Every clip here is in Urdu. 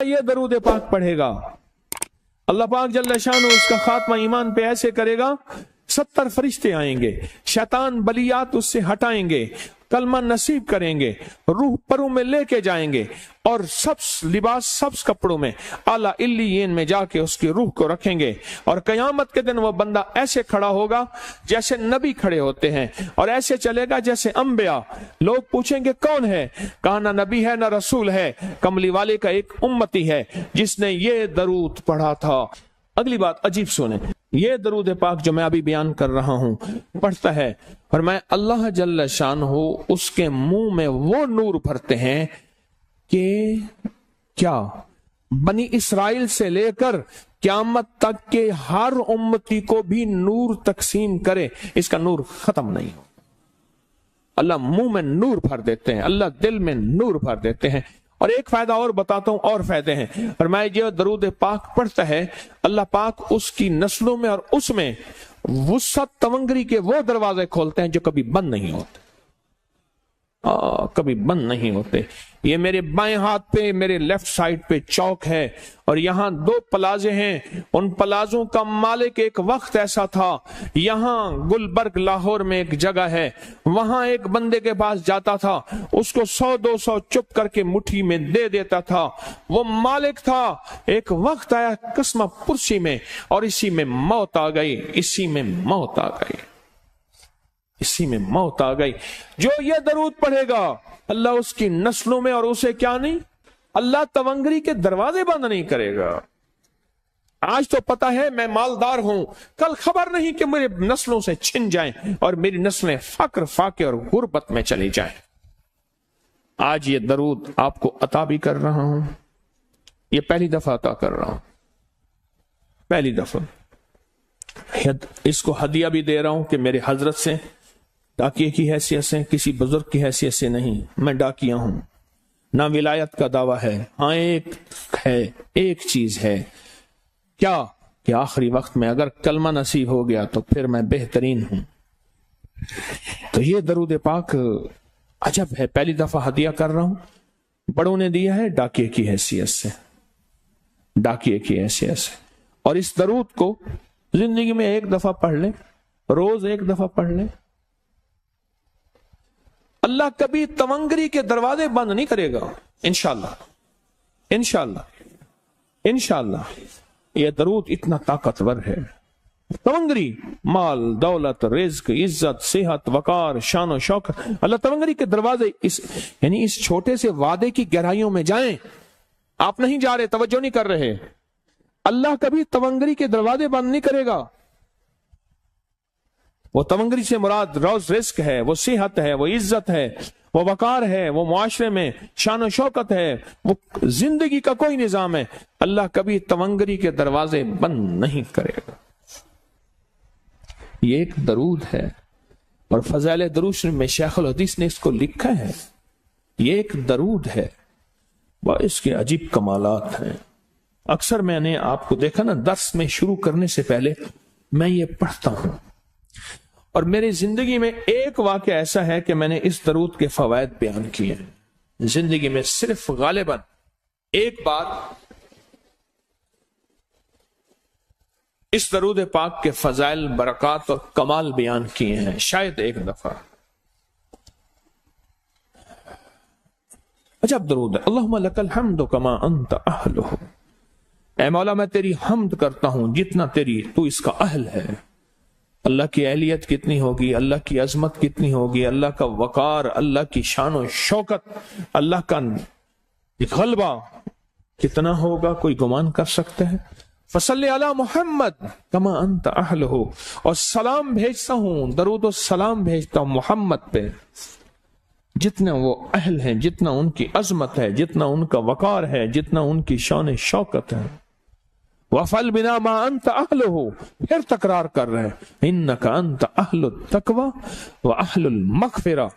یہ درود پاک پڑھے گا اللہ پاک جل شانہ اس کا خاتمہ ایمان پہ ایسے کرے گا 70 فرشتے آئیں گے، شیطان بلیات اس سے ہٹائیں گے، کلمہ نصیب کریں گے، روح پروں میں لے کے جائیں گے اور سبز لباس سبز کپڑوں میں اعلیٰ علیین میں جا کے اس کی روح کو رکھیں گے، اور قیامت کے دن وہ بندہ ایسے کھڑا ہوگا جیسے نبی کھڑے ہوتے ہیں، اور ایسے چلے گا جیسے انبیاء۔ لوگ پوچھیں گے کون ہے؟ کہا نہ نبی ہے نہ رسول ہے، کملی والے کا ایک امتی ہے جس نے یہ درود پڑھا تھا۔ اگلی بات عجیب سنیں، یہ درود پاک جو میں ابھی بیان کر رہا ہوں پڑھتا ہے اور میں اللہ جل شانہ اس کے منہ میں وہ نور بھرتے ہیں کہ کیا بنی اسرائیل سے لے کر قیامت تک کے ہر امتی کو بھی نور تقسیم کرے، اس کا نور ختم نہیں ہو۔ اللہ منہ میں نور بھر دیتے ہیں، اللہ دل میں نور بھر دیتے ہیں۔ اور ایک فائدہ اور بتاتا ہوں، اور فائدے ہیں، اور میں یہ درود پاک پڑھتا ہے اللہ پاک اس کی نسلوں میں اور اس میں وسعت تونگری کے وہ دروازے کھولتے ہیں جو کبھی بند نہیں ہوتے، کبھی بند نہیں ہوتے۔ یہ میرے بائیں ہاتھ پہ میرے لیفٹ سائڈ پہ چوک ہے اور یہاں 2 پلازے ہیں، ان پلازوں کا مالک ایک وقت ایسا تھا، یہاں گلبرگ لاہور میں ایک جگہ ہے، وہاں ایک بندے کے پاس جاتا تھا، اس کو 100-200 چپ کر کے مٹھی میں دے دیتا تھا، وہ مالک تھا۔ ایک وقت آیا قسمہ پرسی میں اور اسی میں موت آ گئی، اسی میں موت آ گئی، اسی میں موت آ گئی۔ جو یہ درود پڑھے گا اللہ اس کی نسلوں میں اور اسے کیا نہیں، اللہ تونگری کے دروازے بند نہیں کرے گا۔ آج تو پتا ہے میں مالدار ہوں، کل خبر نہیں کہ میرے نسلوں سے چھن جائیں اور میری نسلیں فقر فاقے اور غربت میں چلی جائیں۔ آج یہ درود آپ کو عطا بھی کر رہا ہوں، یہ پہلی دفعہ عطا کر رہا ہوں، پہلی دفعہ اس کو ہدیہ بھی دے رہا ہوں کہ میرے حضرت سے، ڈاکیے کی حیثیت سے، کسی بزرگ کی حیثیت سے نہیں، میں ڈاکیہ ہوں، نہ ولایت کا دعویٰ ہے۔ ہاں ایک چیز ہے، کیا کہ آخری وقت میں اگر کلمہ نصیب ہو گیا تو پھر میں بہترین ہوں۔ تو یہ درود پاک عجب ہے، پہلی دفعہ ہدیہ کر رہا ہوں، بڑوں نے دیا ہے ڈاکیے کی حیثیت سے، ڈاکیے کی حیثیت سے۔ اور اس درود کو زندگی میں ایک دفعہ پڑھ لیں، روز ایک دفعہ پڑھ لیں، اللہ کبھی تونگری کے دروازے بند نہیں کرے گا، انشاءاللہ انشاءاللہ انشاءاللہ۔ یہ درود اتنا طاقتور ہے، تونگری، مال، دولت، رزق، عزت، صحت، وقار، شان و شوکت، اللہ تونگری کے دروازے یعنی اس چھوٹے سے وعدے کی گہرائیوں میں جائیں۔ آپ نہیں جا رہے، توجہ نہیں کر رہے، اللہ کبھی تونگری کے دروازے بند نہیں کرے گا۔ وہ تونگری سے مراد روز رزق ہے، وہ صحت ہے، وہ عزت ہے، وہ وقار ہے، وہ معاشرے میں شان و شوکت ہے، وہ زندگی کا کوئی نظام ہے، اللہ کبھی تونگری کے دروازے بند نہیں کرے گا۔ یہ ایک درود ہے، اور فضائل درود شریف میں شیخ الحدیث نے اس کو لکھا ہے، یہ ایک درود ہے، اس کے عجیب کمالات ہیں۔ اکثر میں نے آپ کو دیکھا نا، درس میں شروع کرنے سے پہلے میں یہ پڑھتا ہوں، اور میری زندگی میں ایک واقعہ ایسا ہے کہ میں نے اس درود کے فوائد بیان کیے ہیں، زندگی میں صرف غالباً ایک بار اس درود پاک کے فضائل، برکات اور کمال بیان کیے ہیں، شاید ایک دفعہ۔ عجب درود ہے، اللہم لک الحمد کما انت اہلہ، اے مولا میں تیری حمد کرتا ہوں جتنا تو اس کا اہل ہے۔ اللہ کی اہلیت کتنی ہوگی، اللہ کی عظمت کتنی ہوگی، اللہ کا وقار، اللہ کی شان و شوکت، اللہ کا غلبہ کتنا ہوگا، کوئی گمان کر سکتا ہے؟ فصلی علی محمد کما انت اہلہ، اور سلام بھیجتا ہوں، درود و سلام بھیجتا ہوں محمد پہ جتنا وہ اہل ہیں، جتنا ان کی عظمت ہے، جتنا ان کا وقار ہے، جتنا ان کی شان شوکت ہے۔ وَفَعَلْ بِنَا مَا أَنْتَ أَهْلُهُ، پھر تکرار کر رہے ہیں، إِنَّكَ أَنْتَ أَهْلُ التَّقْوَى وَأَهْلُ الْمَغْفِرَةِ،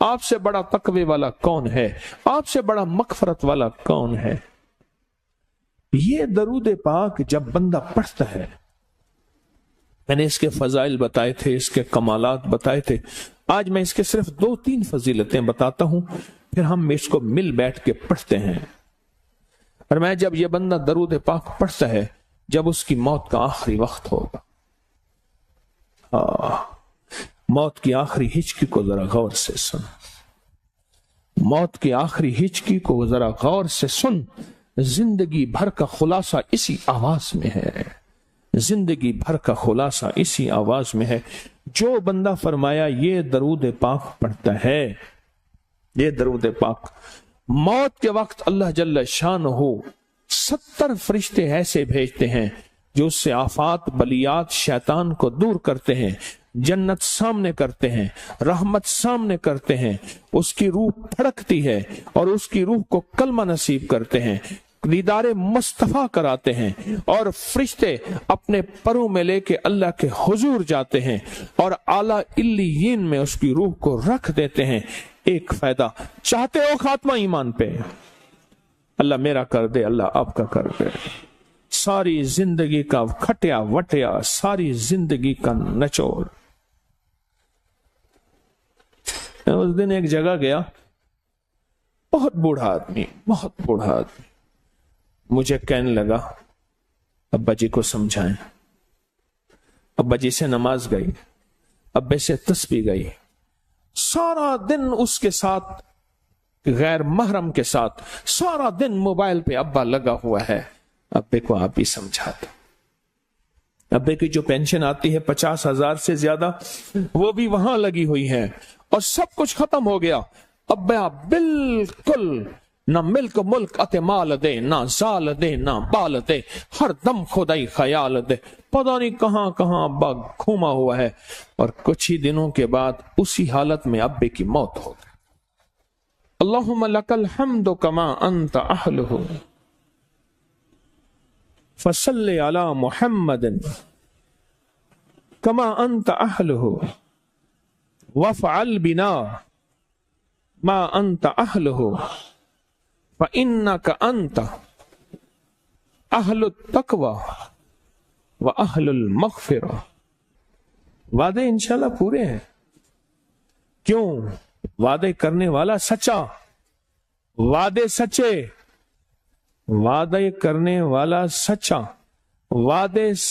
آپ سے بڑا تقوی والا کون ہے، آپ سے بڑا مغفرت والا کون ہے؟ یہ درود پاک جب بندہ پڑھتا ہے، میں نے اس کے فضائل بتائے تھے، اس کے کمالات بتائے تھے، آج میں اس کے صرف 2-3 فضیلتیں بتاتا ہوں، پھر ہم اس کو مل بیٹھ کے پڑھتے ہیں۔ اور میں جب یہ بندہ درود پاک پڑھتا ہے جب اس کی موت کا آخری وقت ہوگا، موت کی آخری ہچکی کو ذرا غور سے سن، موت کی آخری ہچکی کو ذرا غور سے سن، زندگی بھر کا خلاصہ اسی آواز میں ہے، زندگی بھر کا خلاصہ اسی آواز میں ہے۔ جو بندہ فرمایا یہ درود پاک پڑھتا ہے، یہ درود پاک، موت کے وقت اللہ جل شانہ 70 فرشتے ایسے بھیجتے ہیں جو اس سے آفات بلیات شیطان کو دور کرتے ہیں، جنت سامنے کرتے ہیں، رحمت سامنے کرتے ہیں، اس کی روح پھڑکتی ہے اور اس کی روح کو کلمہ نصیب کرتے ہیں، دیدار مصطفیٰ کراتے ہیں، اور فرشتے اپنے پروں میں لے کے اللہ کے حضور جاتے ہیں اور اعلیٰ علیین میں اس کی روح کو رکھ دیتے ہیں۔ ایک فائدہ چاہتے ہو خاتمہ ایمان پہ، اللہ میرا کر دے، اللہ آپ کا کر دے، ساری زندگی کا کھٹیا وٹیا، ساری زندگی کا نچوڑ۔ میں اس دن ایک جگہ گیا، بہت بوڑھا آدمی، بہت بوڑھا آدمی، مجھے کہنے لگا ابا جی کو سمجھائیں۔ ابا جی سے نماز گئی، ابے سے تسبیح گئی، سارا دن اس کے ساتھ غیر محرم کے ساتھ سارا دن موبائل پہ ابا لگا ہوا ہے۔ ابے کو آپ ہی سمجھاتے، ابے کی جو پینشن آتی ہے 50,000 سے زیادہ، وہ بھی وہاں لگی ہوئی ہے اور سب کچھ ختم ہو گیا۔ ابا بالکل نہ ملک ملک اتے مال دے، نہ زال دے، نہ بال دے، ہر دم خدائی خیال دے، پتہ نہیں کہاں کہاں ابا گھوما ہوا ہے۔ اور کچھ ہی دنوں کے بعد اسی حالت میں ابے کی موت ہو گئی۔ اللہم لک الحمد کما انت اہلہ فصلی علی محمد کما انت اہلہ وافعل بنا ما انت اہلہ فإنک انت اہل التقوی واہل المغفرہ۔ وعدے انشاءاللہ پورے ہیں، کیوں؟ وعدے کرنے والا سچا، وعدے سچے، وعدے کرنے والا سچا، وعدے